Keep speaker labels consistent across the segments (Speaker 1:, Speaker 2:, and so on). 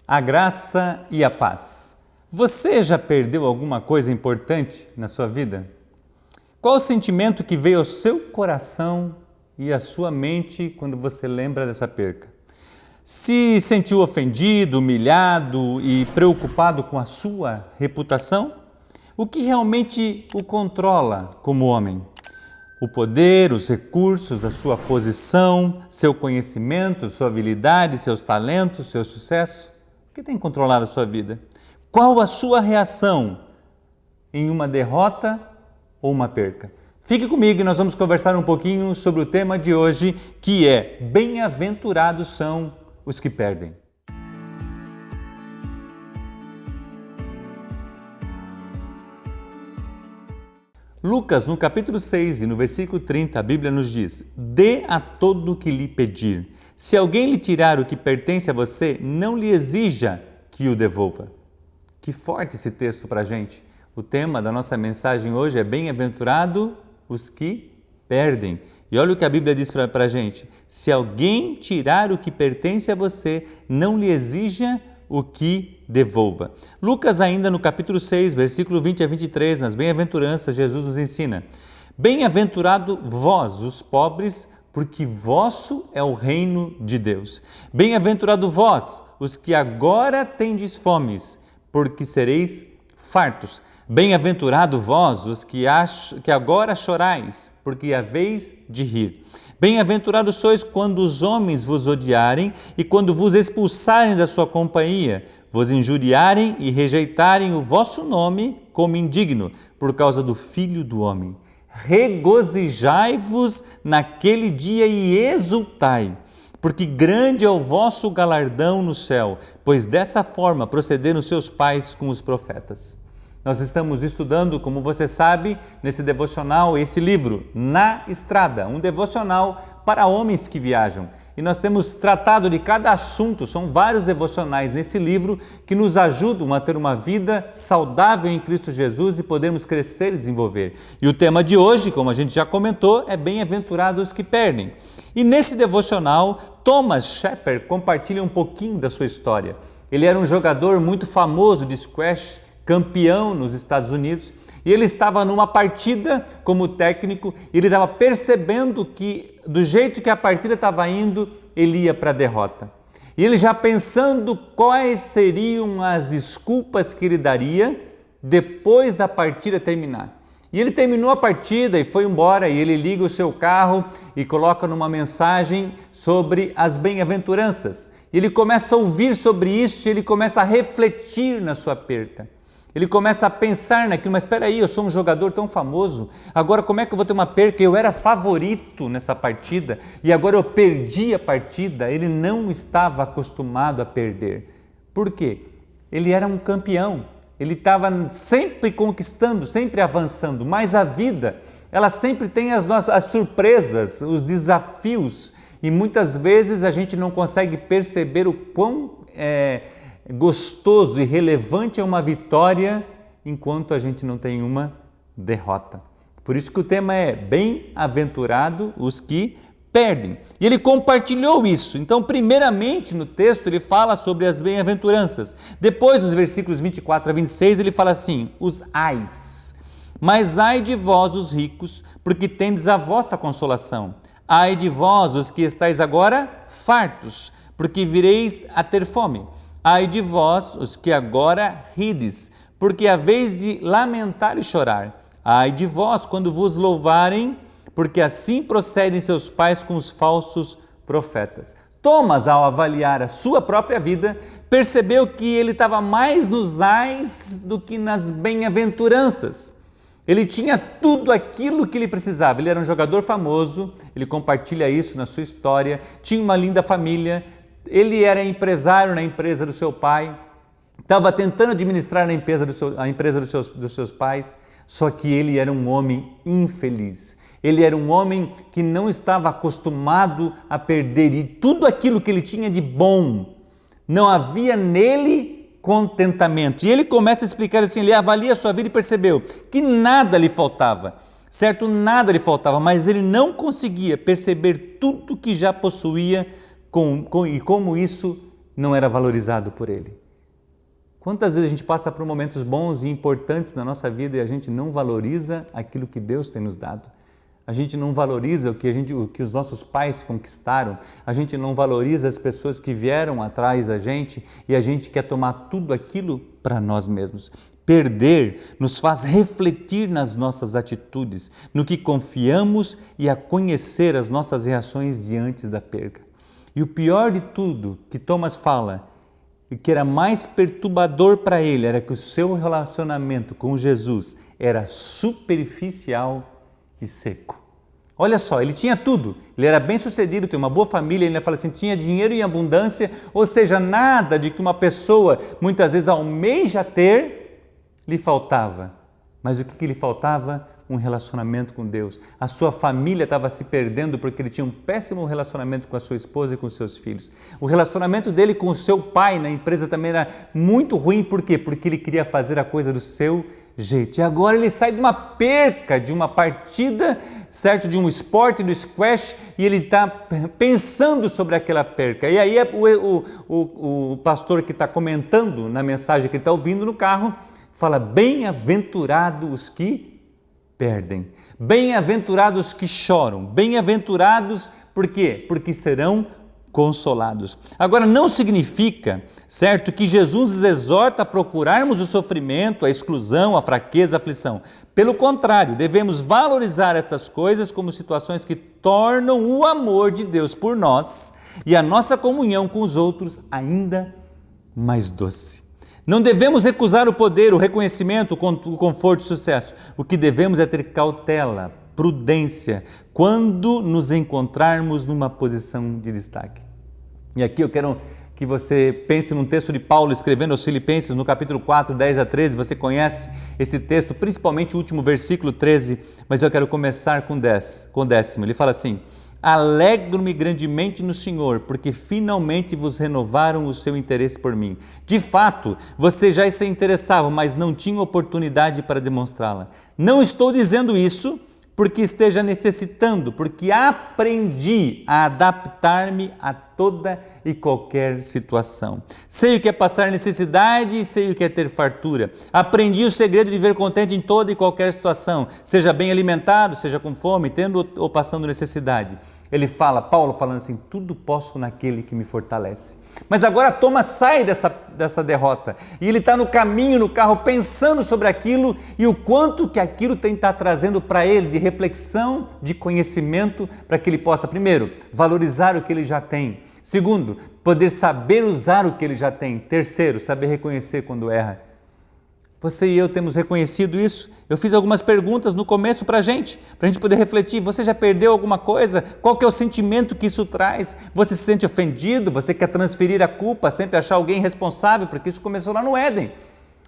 Speaker 1: A graça e a paz. Você já perdeu alguma coisa importante na sua vida? Qual o sentimento que veio ao seu coração e à sua mente quando você lembra dessa perca? Se sentiu ofendido, humilhado e preocupado com a sua reputação? O que realmente o controla como homem? O poder, os recursos, a sua posição, seu conhecimento, sua habilidade, seus talentos, seu sucesso? O que tem controlado a sua vida? Qual a sua reação em uma derrota ou uma perca? Fique comigo e nós vamos conversar um pouquinho sobre o tema de hoje, que é Bem-aventurados são os que perdem. Lucas, no capítulo 6 e no versículo 30, a Bíblia nos diz: dê a todo o que lhe pedir. Se alguém lhe tirar o que pertence a você, não lhe exija que o devolva. Que forte esse texto para a gente. O tema da nossa mensagem hoje é Bem-aventurado os que perdem. E olha o que a Bíblia diz para a gente: se alguém tirar o que pertence a você, não lhe exija o que devolva. Lucas ainda no capítulo 6, versículo 20 a 23, nas bem-aventuranças, Jesus nos ensina: bem-aventurado vós, os pobres, porque vosso é o reino de Deus. Bem-aventurado vós, os que agora tendes fomes, porque sereis fartos. Bem-aventurado vós, os que agora chorais, porque haveis de rir. Bem-aventurados sois quando os homens vos odiarem e quando vos expulsarem da sua companhia, vos injuriarem e rejeitarem o vosso nome como indigno, por causa do Filho do Homem. Regozijai-vos naquele dia e exultai, porque grande é o vosso galardão no céu, pois dessa forma procederam seus pais com os profetas. Nós estamos estudando, como você sabe, nesse devocional, esse livro, Na Estrada, um devocional para homens que viajam. E nós temos tratado de cada assunto, são vários devocionais nesse livro que nos ajudam a ter uma vida saudável em Cristo Jesus e podermos crescer e desenvolver. E o tema de hoje, como a gente já comentou, é Bem-aventurados os que perdem. E nesse devocional, Thomas Shepard compartilha um pouquinho da sua história. Ele era um jogador muito famoso de squash, campeão nos Estados Unidos, e ele estava numa partida como técnico e ele estava percebendo que do jeito que a partida estava indo, ele ia para a derrota. E ele já pensando quais seriam as desculpas que ele daria depois da partida terminar. E ele terminou a partida e foi embora, e ele liga o seu carro e coloca numa mensagem sobre as bem-aventuranças. E ele começa a ouvir sobre isso e ele começa a refletir na sua perca. Ele começa a pensar naquilo, mas espera aí, eu sou um jogador tão famoso, agora como é que eu vou ter uma perca? Eu era favorito nessa partida e agora eu perdi a partida. Ele não estava acostumado a perder. Por quê? Ele era um campeão, ele estava sempre conquistando, sempre avançando, mas a vida, ela sempre tem as surpresas, os desafios, e muitas vezes a gente não consegue perceber o quão gostoso e relevante é uma vitória enquanto a gente não tem uma derrota. Por isso que o tema é Bem-aventurado os que perdem. E ele compartilhou isso. Então, primeiramente no texto ele fala sobre as bem-aventuranças. Depois, nos versículos 24 a 26, ele fala assim: os ais. Mas ai de vós os ricos, porque tendes a vossa consolação. Ai de vós os que estáis agora fartos, porque vireis a ter fome. Ai de vós, os que agora rides, porque haveis de lamentar e chorar. Ai de vós, quando vos louvarem, porque assim procedem seus pais com os falsos profetas. Thomas, ao avaliar a sua própria vida, percebeu que ele estava mais nos ais do que nas bem-aventuranças. Ele tinha tudo aquilo que ele precisava. Ele era um jogador famoso, ele compartilha isso na sua história, tinha uma linda família. Ele era empresário na empresa do seu pai, estava tentando administrar a empresa dos seus pais, só que ele era um homem infeliz. Ele era um homem que não estava acostumado a perder, e tudo aquilo que ele tinha de bom, não havia nele contentamento. E ele começa a explicar assim, ele avalia a sua vida e percebeu que nada lhe faltava, certo? Nada lhe faltava, mas ele não conseguia perceber tudo que já possuía e como isso não era valorizado por Ele? Quantas vezes a gente passa por momentos bons e importantes na nossa vida e a gente não valoriza aquilo que Deus tem nos dado? A gente não valoriza o que os nossos pais conquistaram, a gente não valoriza as pessoas que vieram atrás da gente e a gente quer tomar tudo aquilo para nós mesmos. Perder nos faz refletir nas nossas atitudes, no que confiamos e a conhecer as nossas reações diante da perda. E o pior de tudo que Thomas fala, e que era mais perturbador para ele, era que o seu relacionamento com Jesus era superficial e seco. Olha só, ele tinha tudo, ele era bem sucedido, tinha uma boa família, ele fala assim, tinha dinheiro em abundância, ou seja, nada de que uma pessoa muitas vezes almeja ter, lhe faltava. Mas o que lhe faltava? Um relacionamento com Deus. A sua família estava se perdendo porque ele tinha um péssimo relacionamento com a sua esposa e com seus filhos. O relacionamento dele com o seu pai na empresa também era muito ruim, por quê? Porque ele queria fazer a coisa do seu jeito. E agora ele sai de uma perca, de uma partida, certo? De um esporte, do squash, e ele está pensando sobre aquela perca. E aí o pastor que está comentando na mensagem que ele está ouvindo no carro, fala, bem-aventurados os que perdem, bem-aventurados os que choram, bem-aventurados, por quê? Porque serão consolados. Agora, não significa, certo, que Jesus nos exorta a procurarmos o sofrimento, a exclusão, a fraqueza, a aflição. Pelo contrário, devemos valorizar essas coisas como situações que tornam o amor de Deus por nós e a nossa comunhão com os outros ainda mais doce. Não devemos recusar o poder, o reconhecimento, o conforto e o sucesso. O que devemos é ter cautela, prudência, quando nos encontrarmos numa posição de destaque. E aqui eu quero que você pense num texto de Paulo escrevendo aos Filipenses, no capítulo 4, 10 a 13, você conhece esse texto, principalmente o último versículo 13, mas eu quero começar com o décimo. Ele fala assim, alegro-me grandemente no Senhor, porque finalmente vos renovaram o seu interesse por mim. De fato, vocês já se interessavam, mas não tinham oportunidade para demonstrá-la. Não estou dizendo isso porque esteja necessitando, porque aprendi a adaptar-me a toda e qualquer situação. Sei o que é passar necessidade e sei o que é ter fartura. Aprendi o segredo de viver contente em toda e qualquer situação, seja bem alimentado, seja com fome, tendo ou passando necessidade. Paulo falando assim, tudo posso naquele que me fortalece. Mas agora Thomas sai dessa derrota e ele está no caminho, no carro, pensando sobre aquilo e o quanto que aquilo tem que estar trazendo para ele de reflexão, de conhecimento, para que ele possa, primeiro, valorizar o que ele já tem. Segundo, poder saber usar o que ele já tem. Terceiro, saber reconhecer quando erra. Você e eu temos reconhecido isso? Eu fiz algumas perguntas no começo para a gente poder refletir. Você já perdeu alguma coisa? Qual que é o sentimento que isso traz? Você se sente ofendido? Você quer transferir a culpa, sempre achar alguém responsável? Porque isso começou lá no Éden.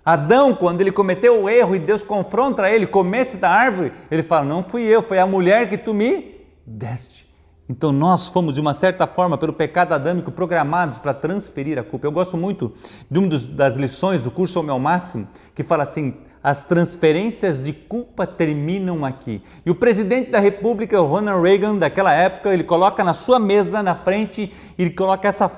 Speaker 1: Adão, quando ele cometeu o erro e Deus confronta ele, comece da árvore, ele fala, não fui eu, foi a mulher que tu me deste. Então nós fomos, de uma certa forma, pelo pecado adâmico, programados para transferir a culpa. Eu gosto muito de uma das lições do curso Ao Meu Máximo, que fala assim, as transferências de culpa terminam aqui. E o presidente da República, o Ronald Reagan, daquela época, ele coloca na sua mesa, na frente, e ele coloca essa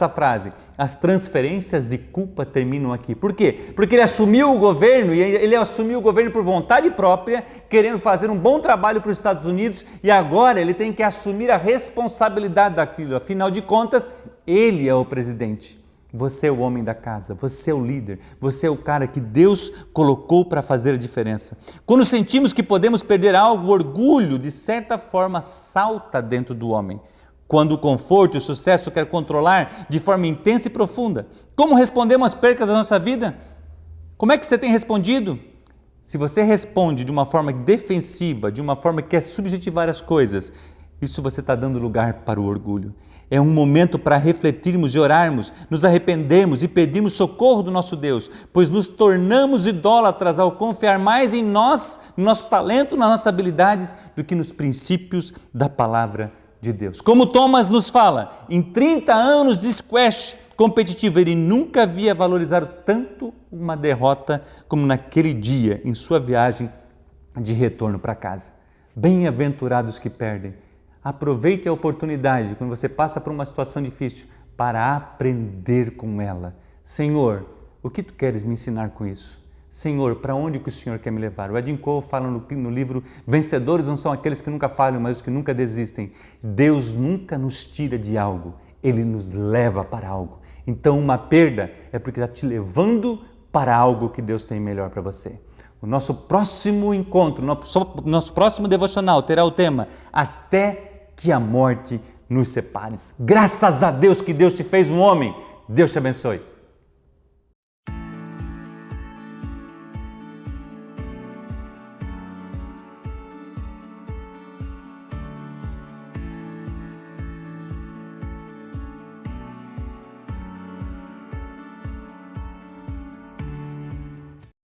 Speaker 1: frase, as transferências de culpa terminam aqui. Por quê? Porque ele assumiu o governo, e ele assumiu o governo por vontade própria, querendo fazer um bom trabalho para os Estados Unidos, e agora ele tem que assumir a responsabilidade daquilo. Afinal de contas, ele é o presidente. Você é o homem da casa, você é o líder, você é o cara que Deus colocou para fazer a diferença. Quando sentimos que podemos perder algo, o orgulho, de certa forma, salta dentro do homem. Quando o conforto e o sucesso quer controlar de forma intensa e profunda. Como respondemos às percas da nossa vida? Como é que você tem respondido? Se você responde de uma forma defensiva, de uma forma que quer subjetivar as coisas, isso você está dando lugar para o orgulho. É um momento para refletirmos e orarmos, nos arrependermos e pedirmos socorro do nosso Deus, pois nos tornamos idólatras ao confiar mais em nós, no nosso talento, nas nossas habilidades, do que nos princípios da palavra de Deus. Como Thomas nos fala, em 30 anos de squash competitivo, ele nunca havia valorizado tanto uma derrota como naquele dia, em sua viagem de retorno para casa. Bem-aventurados que perdem. Aproveite a oportunidade, quando você passa por uma situação difícil, para aprender com ela. Senhor, o que tu queres me ensinar com isso? Senhor, para onde que o Senhor quer me levar? O Edin Cole fala no livro, vencedores não são aqueles que nunca falham, mas os que nunca desistem. Deus nunca nos tira de algo, Ele nos leva para algo. Então uma perda é porque está te levando para algo que Deus tem melhor para você. O nosso próximo encontro, nosso próximo devocional terá o tema Até que a morte nos separe. Graças a Deus que Deus te fez um homem. Deus te abençoe.